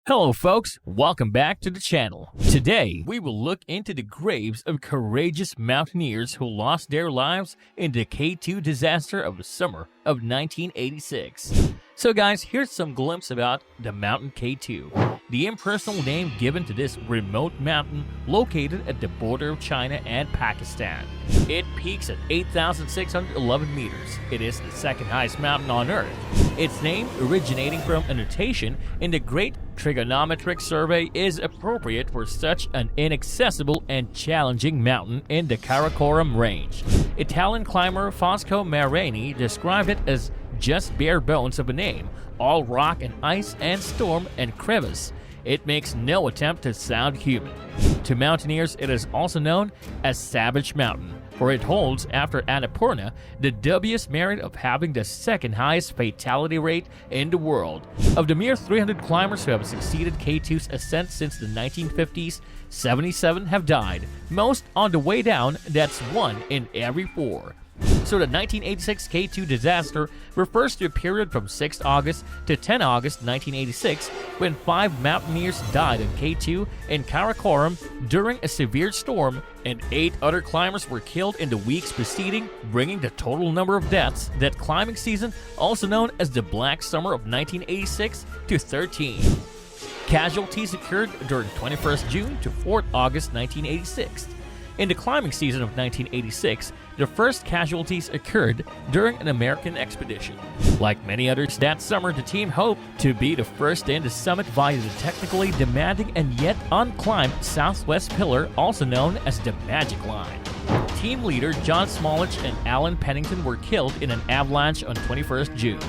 Hello folks, welcome back to the channel. Today, we will look into the graves of courageous mountaineers who lost their lives in the K2 disaster of the summer of 1986. So guys, here's some glimpse about the mountain K2, the impersonal name given to this remote mountain located at the border of China and Pakistan. It peaks at 8,611 meters. It is the second highest mountain on Earth. Its name, originating from a notation in the Great Trigonometric Survey, is appropriate for such an inaccessible and challenging mountain in the Karakoram range. Italian climber Fosco Marini described it as just bare bones of a name, all rock and ice and storm and crevice. It makes no attempt to sound human. To mountaineers, it is also known as Savage Mountain, for it holds, after Annapurna, the dubious merit of having the second highest fatality rate in the world. Of the mere 300 climbers who have succeeded K2's ascent since the 1950s, 77 have died, most on the way down. That's 1 in every 4. So the 1986 K2 disaster refers to a period from 6 August to 10 August 1986 when 5 mountaineers died on K2 in Karakoram during a severe storm, and 8 other climbers were killed in the weeks preceding, bringing the total number of deaths that climbing season, also known as the Black Summer of 1986, to 13. Casualties occurred during 21st June to 4th August 1986. In the climbing season of 1986, the first casualties occurred during an American expedition. Like many others that summer, the team hoped to be the first in the summit via the technically demanding and yet unclimbed Southwest Pillar, also known as the Magic Line. Team leader John Smolich and Alan Pennington were killed in an avalanche on 21st June.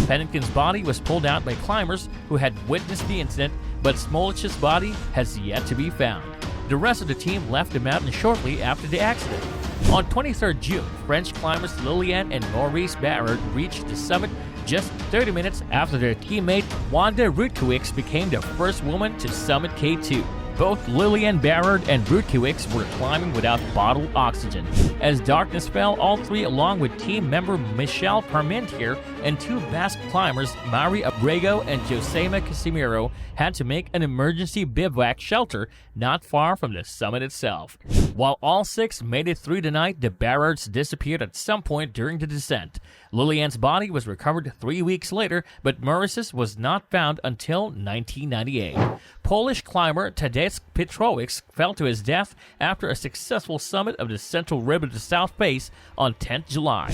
Pennington's body was pulled out by climbers who had witnessed the incident, but Smolich's body has yet to be found. The rest of the team left the mountain shortly after the accident. On 23rd June, French climbers Liliane and Maurice Barrard reached the summit just 30 minutes after their teammate Wanda Rutkiewicz became the first woman to summit K2. Both Liliane Barrard and Rutkiewicz were climbing without bottled oxygen. As darkness fell, all three, along with team member Michel Parmentier and 2 Basque climbers, Mari Abrego and Josema Casimiro, had to make an emergency bivouac shelter not far from the summit itself. While all 6 made it through the night, the Barrards disappeared at some point during the descent. Liliane's body was recovered 3 weeks later, but Maurice's was not found until 1998. Polish climber Tadeusz Pietrowicz fell to his death after a successful summit of the central rim of the South Face on 10th July.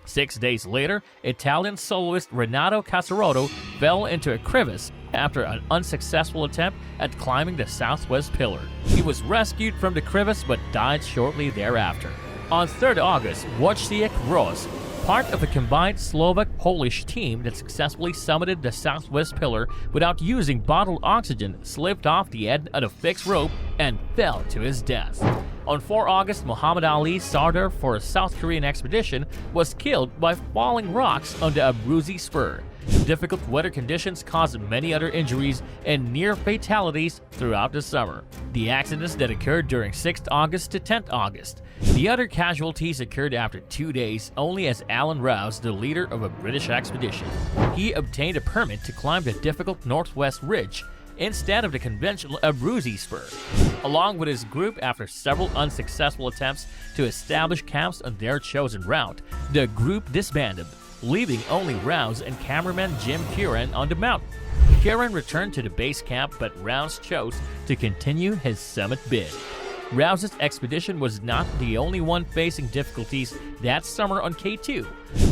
6 days later, Italian soloist Renato Casarotto fell into a crevice after an unsuccessful attempt at climbing the Southwest Pillar. He was rescued from the crevice but died shortly thereafter. On 3rd August, Wojciech Ross, part of a combined Slovak-Polish team that successfully summited the Southwest Pillar without using bottled oxygen, slipped off the end of a fixed rope and fell to his death. On 4 August, Muhammad Ali Sardar, for a South Korean expedition, was killed by falling rocks on the Abruzzi Spur. Difficult weather conditions caused many other injuries and near fatalities throughout the summer. The accidents that occurred during 6th August to 10th August. The other casualties occurred after 2 days only, as Alan Rouse, the leader of a British expedition. He obtained a permit to climb the difficult Northwest Ridge instead of the conventional Abruzzi Spur, along with his group. After several unsuccessful attempts to establish camps on their chosen route, the group disbanded, leaving only Rouse and cameraman Jim Curran on the mountain. Curran returned to the base camp, but Rouse chose to continue his summit bid. Rouse's expedition was not the only one facing difficulties that summer on K2.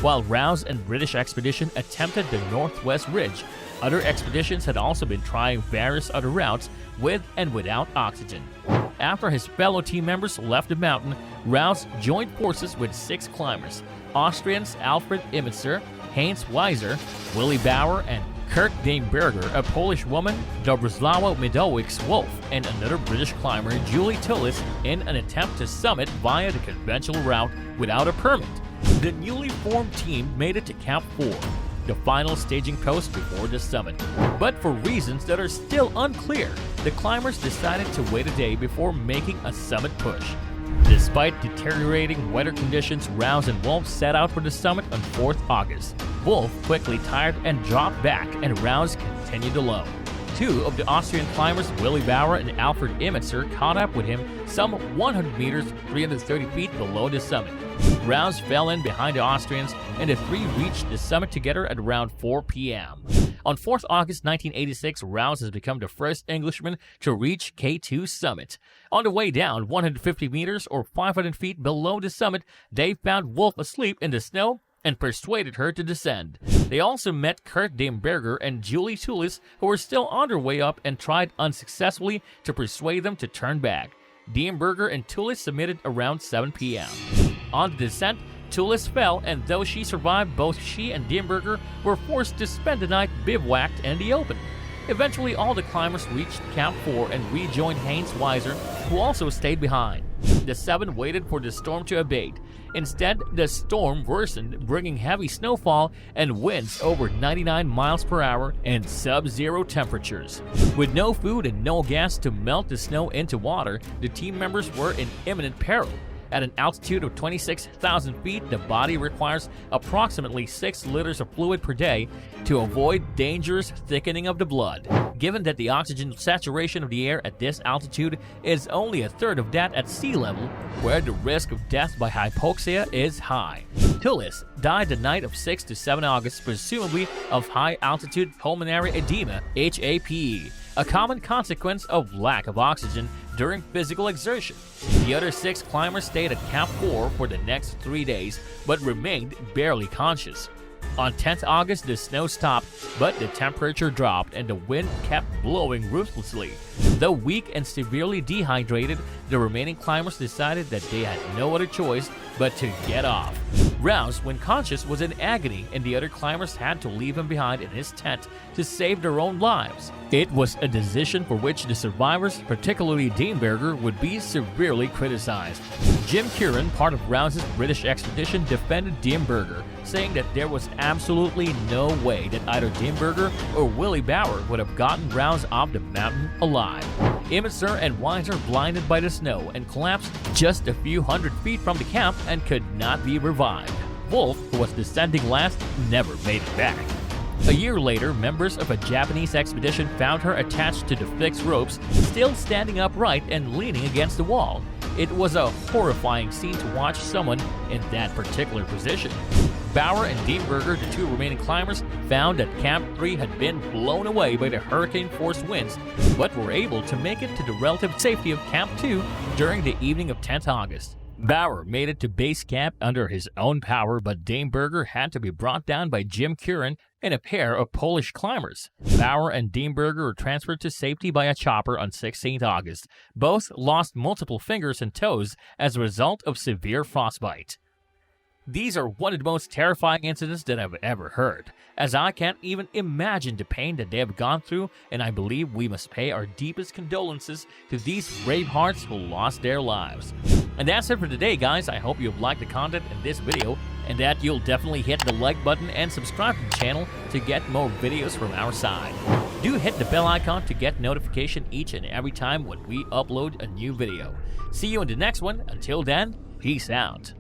While Rouse and British expedition attempted the Northwest Ridge, other expeditions had also been trying various other routes with and without oxygen. After his fellow team members left the mountain, Rouse joined forces with 6 climbers: Austrians Alfred Imitzer, Heinz Weiser, Willy Bauer, and Kurt Daneberger, a Polish woman, Dobroslawa Midowicz-Wolf, and another British climber, Julie Tullis, in an attempt to summit via the conventional route without a permit. The newly formed team made it to Camp 4, the final staging post before the summit. But for reasons that are still unclear, the climbers decided to wait a day before making a summit push. Despite deteriorating weather conditions, Rouse and Wolf set out for the summit on 4th August. Wolf quickly tired and dropped back, and Rouse continued alone. Two of the Austrian climbers, Willi Bauer and Alfred Imitzer, caught up with him some 100 meters, 330 feet below the summit. Rouse fell in behind the Austrians, and the three reached the summit together at around 4 p.m. On 4th August 1986, Rouse has become the first Englishman to reach K2 summit. On the way down 150 meters or 500 feet below the summit, they found Wolf asleep in the snow and persuaded her to descend. They also met Kurt Deemberger and Julie Toulis, who were still on their way up and tried unsuccessfully to persuade them to turn back. Deemberger and Toulis submitted around 7 p.m. On the descent, Toulis fell, and though she survived, both she and Deemberger were forced to spend the night bivouacked in the open. Eventually, all the climbers reached Camp 4 and rejoined Haynes Weiser, who also stayed behind. The seven waited for the storm to abate. Instead, the storm worsened, bringing heavy snowfall and winds over 99 miles per hour and sub-zero temperatures. With no food and no gas to melt the snow into water, the team members were in imminent peril. At an altitude of 26,000 feet, the body requires approximately 6 liters of fluid per day to avoid dangerous thickening of the blood. Given that the oxygen saturation of the air at this altitude is only a third of that at sea level, where the risk of death by hypoxia is high. Toulis died the night of 6 to 7 August, presumably of high-altitude pulmonary edema, HAPE, a common consequence of lack of oxygen during physical exertion. The other 6 climbers stayed at Camp 4 for the next 3 days, but remained barely conscious. On 10th August, the snow stopped, but the temperature dropped and the wind kept blowing ruthlessly. Though weak and severely dehydrated, the remaining climbers decided that they had no other choice but to get off. Rouse, when conscious, was in agony, and the other climbers had to leave him behind in his tent to save their own lives. It was a decision for which the survivors, particularly Deemberger, would be severely criticized. Jim Curran, part of Rouse's British expedition, defended Deemberger, saying that there was absolutely no way that either Deemberger or Willi Bauer would have gotten Rouse off the mountain alive. Imitzer and Weiser blinded by the snow and collapsed just a few hundred feet from the camp and could not be revived. Wolf, who was descending last, never made it back. A year later, members of a Japanese expedition found her attached to the fixed ropes, still standing upright and leaning against the wall. It was a horrifying scene to watch someone in that particular position. Bauer and Deemberger, the 2 remaining climbers, found that Camp 3 had been blown away by the hurricane-force winds, but were able to make it to the relative safety of Camp 2 during the evening of 10th August. Bauer made it to base camp under his own power, but Deemberger had to be brought down by Jim Curran and a pair of Polish climbers. Bauer and Deemberger were transferred to safety by a chopper on 16th August. Both lost multiple fingers and toes as a result of severe frostbite. These are one of the most terrifying incidents that I've ever heard, as I can't even imagine the pain that they have gone through, and I believe we must pay our deepest condolences to these brave hearts who lost their lives. And that's it for today, guys. I hope you've liked the content in this video, and that you'll definitely hit the like button and subscribe to the channel to get more videos from our side. Do hit the bell icon to get notification each and every time when we upload a new video. See you in the next one. Until then, peace out.